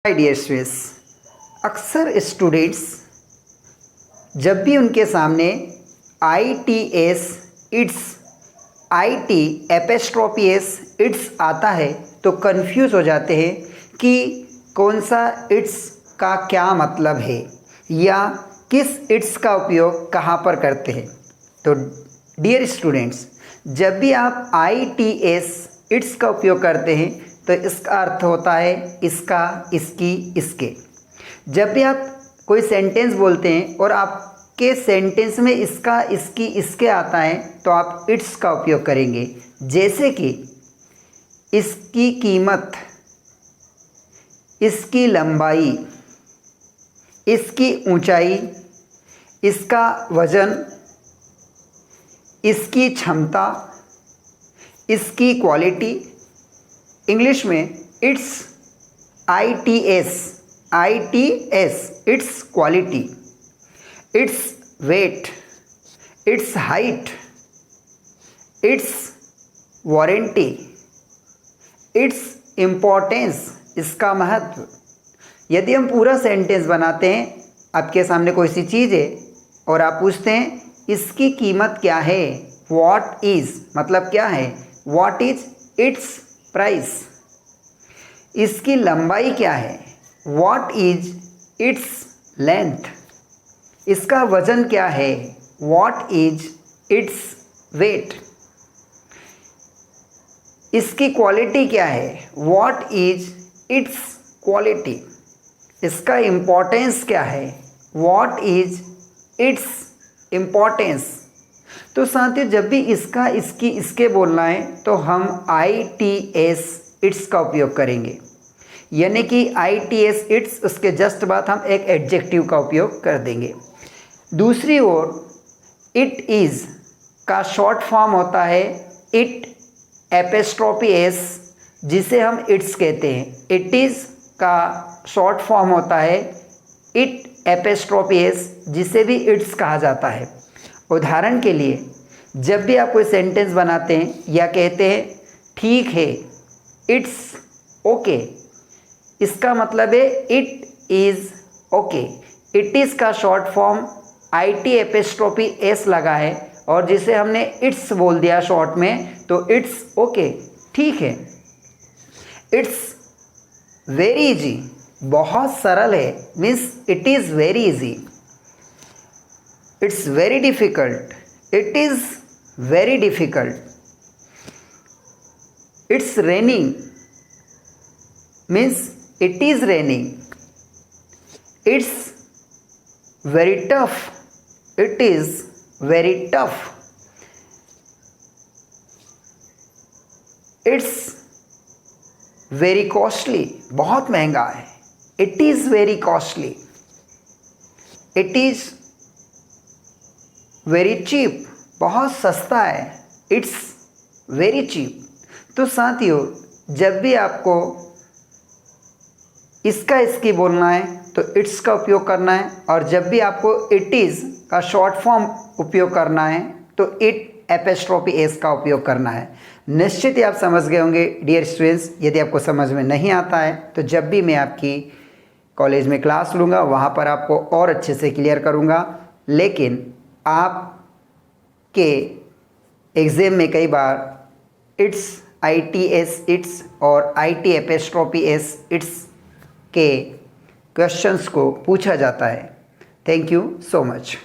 My dear students, अक्सर students जब भी उनके सामने I T S its, I T apostrophe S it's आता है तो कंफ्यूज हो जाते हैं कि कौन सा इट्स का क्या मतलब है या किस इट्स का उपयोग कहाँ पर करते हैं। तो डियर स्टूडेंट्स, जब भी आप आई टी एस इट्स का उपयोग करते हैं तो इसका अर्थ होता है इसका, इसकी, इसके। जब भी आप कोई सेंटेंस बोलते हैं और आपके सेंटेंस में इसका, इसकी, इसके आता है तो आप इट्स का उपयोग करेंगे। जैसे कि इसकी कीमत, इसकी लंबाई, इसकी ऊंचाई, इसका वजन, इसकी क्षमता, इसकी क्वालिटी। इंग्लिश में it's I T S, I T S, it's quality, its weight, it's height, it's warranty, its importance, इसका महत्व। यदि हम पूरा सेंटेंस बनाते हैं, आपके सामने कोई सी चीज़ है और आप पूछते हैं इसकी कीमत क्या है, व्हाट इज़ मतलब क्या है, व्हाट इज इट्स प्राइस। इसकी लंबाई क्या है, व्हाट इज इट्स लेंथ। इसका वजन क्या है, व्हाट इज इट्स वेट। इसकी क्वालिटी क्या है, व्हाट इज इट्स क्वालिटी। इसका इम्पोर्टेंस क्या है, व्हाट इज इट्स इम्पोर्टेंस। तो साथियों, जब भी इसका, इसकी, इसके बोलना है तो हम आई टी एस इट्स का उपयोग करेंगे, यानी कि आई टी एस इट्स, उसके जस्ट बाद हम एक एडजेक्टिव का उपयोग कर देंगे। दूसरी ओर इट इज़ का शॉर्ट फॉर्म होता है इट एपेस्ट्रोफी एस, जिसे हम इट्स कहते हैं। इट इज़ का शॉर्ट फॉर्म होता है इट एपेस्ट्रोफी एस, जिसे भी इट्स कहा जाता है। उदाहरण के लिए, जब भी आप कोई सेंटेंस बनाते हैं या कहते हैं ठीक है, इट्स ओके, इसका मतलब है it is okay. It is का short form I T apostrophe S लगा है और जिसे हमने इट्स बोल दिया शॉर्ट में, तो इट्स ओके, ठीक है। इट्स वेरी इजी, बहुत सरल है, means it is very easy. It's very difficult, it is very difficult. It's raining means it is raining. It's very tough, it is very tough. It's very costly, बहुत महंगा है, it is very costly. It is very cheap, बहुत सस्ता है, it's very cheap. तो साथियों, जब भी आपको इसका, इसकी बोलना है तो इट्स का उपयोग करना है, और जब भी आपको इट इज़ का शॉर्ट फॉर्म उपयोग करना है तो इट एपेस्ट्रोफी एस का उपयोग करना है। निश्चित ही आप समझ गए होंगे डियर स्टूडेंट्स। यदि आपको समझ में नहीं आता है तो जब भी मैं आपकी कॉलेज में क्लास लूँगा वहाँ पर आपको और अच्छे से क्लियर करूँगा। लेकिन आपके एग्ज़ाम में कई बार its, I T S its और I T apostrophe S it's के क्वेश्चंस को पूछा जाता है। Thank you so much.